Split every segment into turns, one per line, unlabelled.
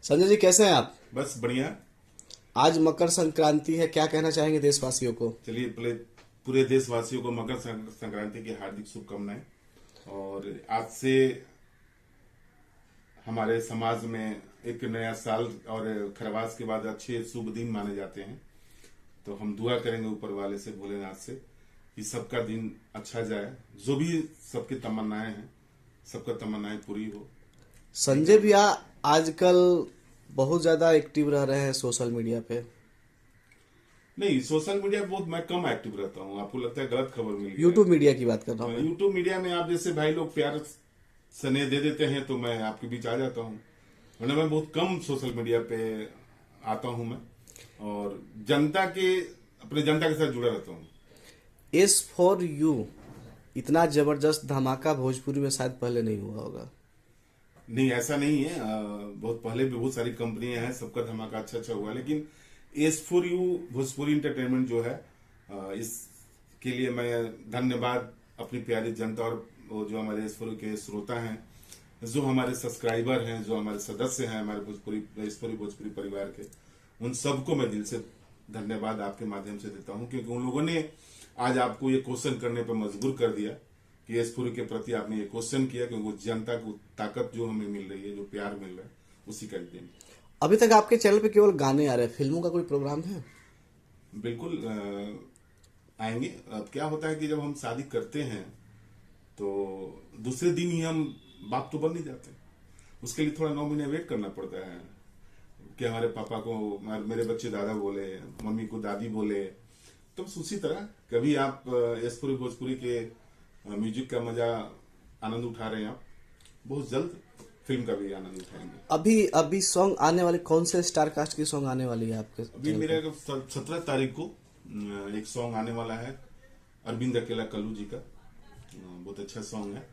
संजय जी कैसे हैं आप?
बस बढ़िया।
आज मकर संक्रांति है, क्या कहना चाहेंगे देशवासियों को?
चलिए पहले पूरे देशवासियों को मकर संक्रांति की हार्दिक शुभकामनाएं। और आज से हमारे समाज में एक नया साल और खरवास के बाद अच्छे शुभ दिन माने जाते हैं। तो हम दुआ करेंगे ऊपर वाले से, भोलेनाथ से, कि सबका दिन अच्छा जाए। जो भी सबकी तमन्नाएं हैं, सबका तमन्नाएं पूरी हो।
संजय भैया आजकल बहुत ज्यादा एक्टिव रह रहे हैं सोशल मीडिया पे।
नहीं, सोशल मीडिया पे बहुत मैं कम एक्टिव रहता हूँ। आपको लगता है गलत खबर मिल गई है।
यूट्यूब मीडिया की बात कर रहा हूँ मैं।
यूट्यूब मीडिया में आप जैसे भाई लोग प्यार स्नेह दे देते हैं तो मैं आपके बीच आ जाता हूँ, वरना मैं बहुत कम सोशल मीडिया पे आता हूँ मैं। और अपने जनता के साथ जुड़ा रहता हूँ।
एस फॉर यू इतना जबरदस्त धमाका भोजपुरी में शायद पहले नहीं हुआ होगा।
नहीं, ऐसा नहीं है। बहुत पहले भी बहुत सारी कंपनियां हैं, सबका धमाका अच्छा अच्छा हुआ, लेकिन S for you Bhojpuri entertainment जो है, इसके लिए मैं धन्यवाद अपनी प्यारी जनता और वो जो हमारे एस फॉर यू के श्रोता हैं, जो हमारे सब्सक्राइबर हैं, जो हमारे सदस्य हैं हमारे एस फॉर यू भोजपुरी परिवार के, उन सबको मैं दिल से धन्यवाद आपके माध्यम से देता हूं, क्योंकि उन लोगों ने आज आपको ये क्वेश्चन करने पर मजबूर कर दिया कि एस फॉर यू के प्रति आपने ये क्वेश्चन किया, क्योंकि वो जनता को ताकत जो हमें मिल रही है, जो प्यार मिल रहा है, उसी का दिन।
अभी तक आपके चैनल पे केवल गाने आ रहे हैं, फिल्मों का कोई प्रोग्राम है?
बिल्कुल आएंगे। अब क्या होता है कि जब हम शादी करते हैं तो दूसरे दिन ही हम बाप तो बन नहीं जाते। उसके लिए थोड़ा 9 महीने वेट करना पड़ता है कि हमारे पापा को मेरे बच्चे दादा बोले, मम्मी को दादी बोले। तो बस उसी तरह कभी आप एसपुरी भोजपुरी के म्यूजिक का मजा आनंद उठा रहे हैं, आप बहुत जल्द फिल्म का भी आनंद उठाएंगे।
अभी सॉन्ग आने वाले कौन से स्टार कास्ट की सॉन्ग आने वाली है आपके?
अभी मेरे 17 तारीख को एक सॉन्ग आने वाला है अरविंद अकेला कल्लू जी का। बहुत अच्छा सॉन्ग है,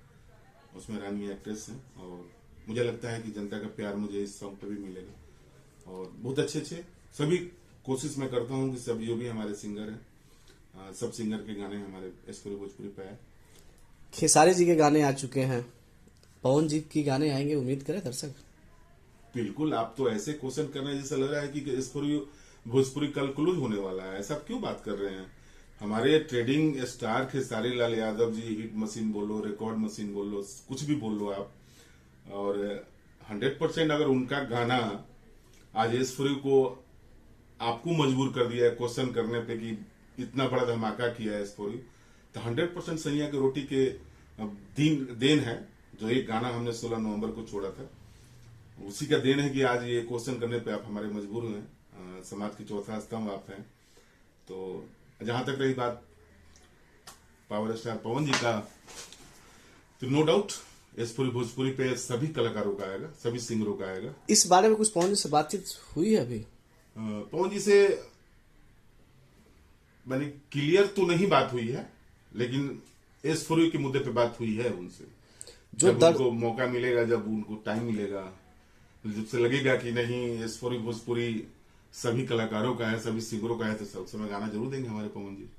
उसमें रानी एक्ट्रेस है, और मुझे लगता है कि जनता का प्यार मुझे इस सॉन्ग पे भी मिलेगा। और बहुत अच्छे अच्छे सभी कोशिश मैं करता हूँ कि सब जो भी हमारे सिंगर हैं, सब सिंगर के गाने हमारे एसपुरी भोजपुरी पे है।
खेसारी जी के गाने आ चुके हैं, पवन जी के गाने आएंगे, उम्मीद करें दर्शक?
बिल्कुल। आप तो ऐसे क्वेश्चन कर रहे हैं जैसा लग रहा है कि एसपुरी भोजपुरी कल क्लोज होने वाला है। ऐसा क्यों बात कर रहे हैं? हमारे trading star Khesari Lal Yadav ji, hit machine बोलो, रिकॉर्ड मशीन बोलो, कुछ भी बोल लो आप, और 100% अगर उनका गाना आज एसपुरी को आपको मजबूर कर दिया है क्वेश्चन करने पे कि इतना बड़ा धमाका किया है एसपुरी, तो 100% सैया की रोटी के देन है। जो एक गाना हमने 16 नवंबर को छोड़ा था, उसी का देन है कि आज ये क्वेश्चन करने पे आप हमारे मजबूर हुए। समाज की चौथा स्तंभ आप हैं। तो जहां तक रही बात पावर स्टार पवन जी का, तो नो डाउट एसपुरी भोजपुरी पे सभी कलाकारों का आएगा, सभी सिंगरों का आएगा।
इस बारे में कुछ पवन जी से बातचीत हुई है अभी?
पवन जी से मैंने क्लियर तो नहीं बात हुई है, लेकिन एसपुरी के मुद्दे पे बात हुई है उनसे। जब उनको मौका मिलेगा, जब उनको टाइम मिलेगा, जब से लगेगा कि नहीं एसपुरी भोजपुरी सभी कलाकारों का है, सभी सिंगरों का है, तो सब समय गाना जरूर देंगे हमारे पवन जी।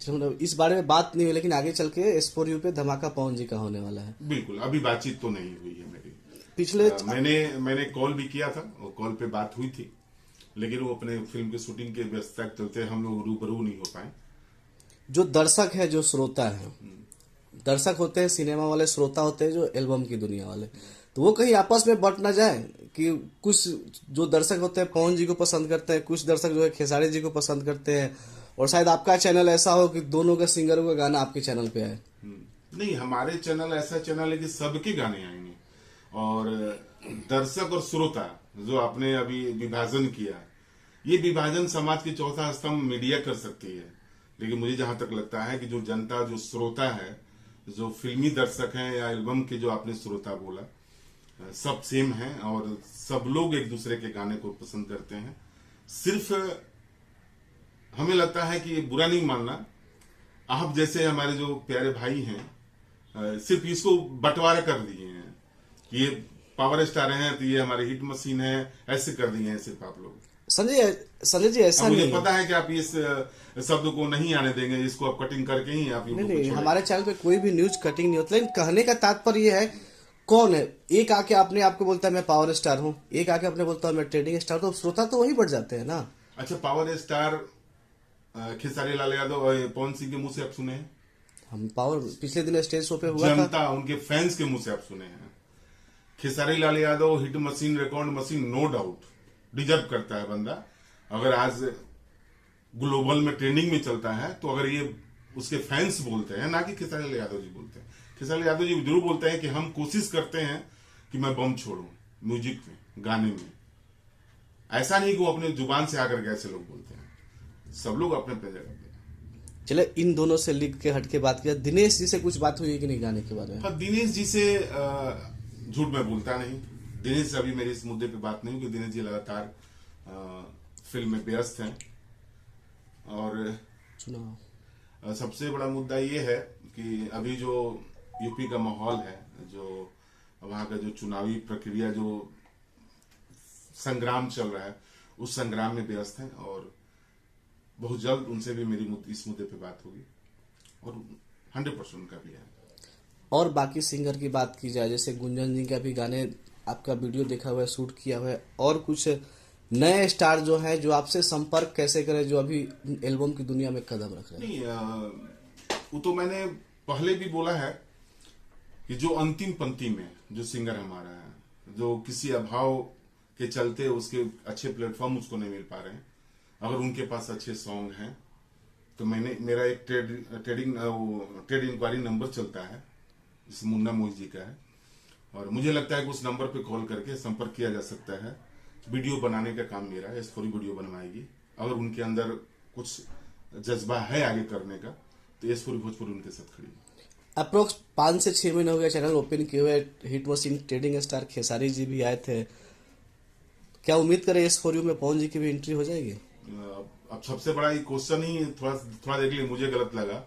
मतलब इस बारे में बात नहीं हुई, लेकिन आगे चल के एस फॉर यू पे धमाका पवन जी का होने वाला है।
बिल्कुल, अभी बातचीत तो नहीं हुई है मेरी।
पिछले
मैंने कॉल भी किया था, और कॉल पे बात हुई थी, लेकिन वो अपने फिल्म की शूटिंग के व्यस्तता के चलते हम लोग रूबरू नहीं हो पाए।
जो दर्शक है, जो श्रोता है, दर्शक होते हैं सिनेमा वाले, श्रोता होते हैं जो एल्बम की दुनिया वाले, तो वो कहीं आपस में बट ना जाए कि कुछ जो दर्शक होते हैं पवन जी को पसंद करते हैं, कुछ दर्शक जो है खेसारी जी को पसंद करते हैं, और शायद आपका चैनल ऐसा हो कि दोनों के सिंगरों का गाना आपके चैनल पे आए।
नहीं, हमारे चैनल ऐसा चैनल है कि सबके गाने आएंगे, और दर्शक और श्रोता जो आपने अभी विभाजन किया, ये विभाजन समाज की चौथा स्तंभ मीडिया कर सकती है, लेकिन मुझे जहां तक लगता है कि जो जनता, जो श्रोता है, जो फिल्मी दर्शक हैं या एल्बम के जो आपने श्रोता बोला, सब सेम हैं, और सब लोग एक दूसरे के गाने को पसंद करते हैं। सिर्फ हमें लगता है कि बुरा नहीं मानना, आप जैसे हमारे जो प्यारे भाई हैं सिर्फ इसको बंटवारा कर दिए हैं कि ये पावर स्टार हैं तो ये हमारे हिट मशीन है, ऐसे कर दिए हैं सिर्फ आप लोग।
संजय जी ऐसा नहीं,
मुझे पता है कि आप इस शब्द को नहीं आने देंगे, इसको आप कटिंग करके ही आप
नहीं, हमारे चैनल पे कोई भी न्यूज कटिंग नहीं होता, लेकिन कहने का तात्पर्य यह है कौन है? एक आके अपने आपको बोलता है मैं पावर स्टार हूँ, एक आके अपने बोलता हूँ मैं ट्रेडिंग स्टार, तो श्रोता तो वही बढ़ जाते हैं ना।
अच्छा, पावर स्टार खेसारी लाल यादव और पवन सिंह के मुंह से आप सुने हैं?
हम पावर पिछले दिन स्टेज शो पे हुआ था।
जनता उनके फैंस के मुंह से आप सुने हैं? Khesari Lal Yadav hit machine, record machine, no doubt deserve करता है बंदा। अगर आज ग्लोबल में ट्रेंडिंग में चलता है तो अगर ये उसके फैंस बोलते हैं, ना कि खेसारी लाल यादव जी बोलते हैं। खेसारी लाल यादव जी जरूर बोलते हैं कि हम कोशिश करते हैं कि मैं बम छोड़ूं म्यूजिक में, गाने में। ऐसा नहीं कि वो अपने जुबान से आकर के ऐसे लोग बोलते हैं। सब लोग अपने अपने जगह पे।
चले इन दोनों से लिख के हट के बात किया, दिनेश जी से कुछ बात हुई है कि नहीं गाने के बारे में?
हाँ, दिनेश जी से झूठ मैं बोलता नहीं। दिनेश से अभी मेरी इस मुद्दे पे बात नहीं, क्योंकि दिनेश जी लगातार फिल्म में व्यस्त हैं। और
चुनाव
सबसे बड़ा मुद्दा ये है कि अभी जो यूपी का माहौल है, जो वहां का जो चुनावी प्रक्रिया, जो संग्राम चल रहा है, उस संग्राम में व्यस्त हैं। और बहुत जल्द उनसे भी मेरी इस मुद्दे पे बात होगी, और 100% उनका भी है।
और बाकी सिंगर की बात की जाए, जैसे गुंजन जी का भी गाने आपका वीडियो देखा हुआ है, शूट किया हुआ है, और कुछ नए स्टार जो है जो आपसे संपर्क कैसे करें, जो अभी एल्बम की दुनिया में कदम रख रहे हैं?
नहीं, वो तो मैंने पहले भी बोला है कि जो अंतिम पंक्ति में जो सिंगर हमारा है, जो किसी अभाव के चलते उसके अच्छे प्लेटफॉर्म उसको नहीं मिल पा रहे हैं, अगर उनके पास अच्छे सॉन्ग हैं तो मेरा एक ट्रेड इंक्वायरी नंबर चलता है, जिसे मुन्ना मोहित जी का है, और मुझे लगता है कि उस नंबर पे कॉल करके संपर्क किया जा सकता है। वीडियो बनाने का काम मेरा है, S4U वीडियो बनवाएगी। अगर उनके अंदर कुछ जज्बा है आगे करने का, तो S4U भोजपुरी उनके साथ खड़ी है।
अप्रोक्स 5 से 6 महीने हो गया चैनल ओपन किए हुए। Hit machine trending star Khesari ji भी आए थे, क्या उम्मीद करें S4U में पवन जी की भी एंट्री हो जाएगी?
अब सबसे बड़ा ये क्वेश्चन ही थोड़ा देख लिए मुझे गलत लगा,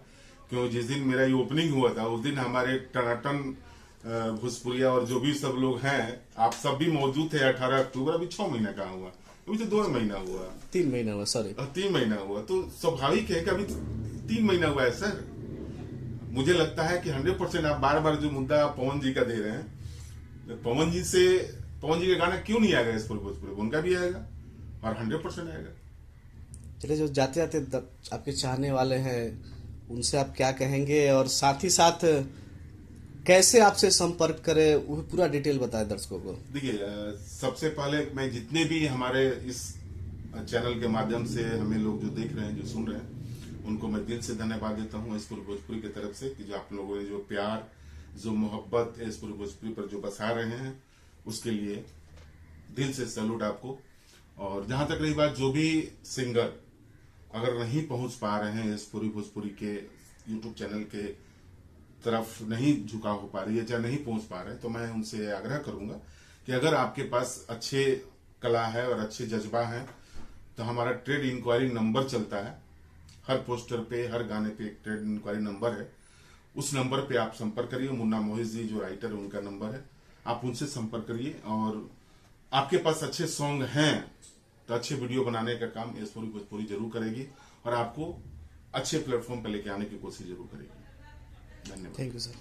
क्योंकि जिस दिन मेरा ये ओपनिंग हुआ था उस दिन हमारे टनाटन भोजपुरिया और जो भी सब लोग हैं, आप सब भी मौजूद थे। 18 अक्टूबर, अभी 6 महीना कहाँ हुआ, अभी तो 2 महीना हुआ,
3 महीना हुआ, सॉरी
3 महीना हुआ। तो स्वाभाविक है कि अभी 3 महीना हुआ है सर। मुझे लगता है कि 100% आप बार बार जो मुद्दा पवन जी का दे रहे हैं, पवन जी का गाना क्यों नहीं आएगा S4U भोजपुरी? उनका भी आएगा और 100% आएगा।
चलिए, जो जाते जाते आपके चाहने वाले हैं उनसे आप क्या कहेंगे, और साथ ही साथ कैसे आपसे संपर्क करें, वो पूरा डिटेल बताएं दर्शकों को।
देखिए, सबसे पहले मैं जितने भी हमारे इस चैनल के माध्यम से हमें लोग जो देख रहे हैं, जो सुन रहे हैं, उनको मैं दिल से धन्यवाद देता हूँ S4U भोजपुरी की तरफ से, कि जो आप लोगों ने जो प्यार, जो मोहब्बत S4U भोजपुरी पर जो बसा रहे हैं, उसके लिए दिल से सैल्यूट आपको। और जहां तक रही बात, जो भी सिंगर अगर नहीं पहुंच पा रहे हैं S4U भोजपुरी के यूट्यूब चैनल के तरफ, नहीं झुकाव हो पा रही है, या नहीं पहुंच पा रहे, तो मैं उनसे आग्रह करूंगा कि अगर आपके पास अच्छे कला है और अच्छे जज्बा है, तो हमारा ट्रेड इंक्वायरी नंबर चलता है। हर पोस्टर पे, हर गाने पे एक ट्रेड इंक्वायरी नंबर है। उस नंबर पे आप संपर्क करिए। मुन्ना मोहित जी जो राइटर है, उनका नंबर है, आप उनसे संपर्क करिए। और आपके पास अच्छे सॉन्ग हैं तो अच्छे वीडियो बनाने का काम S4U भोजपुरी जरूर करेगी, और आपको अच्छे प्लेटफॉर्म पर लेके आने की कोशिश जरूर करेगी। धन्यवाद।
Thank you sir.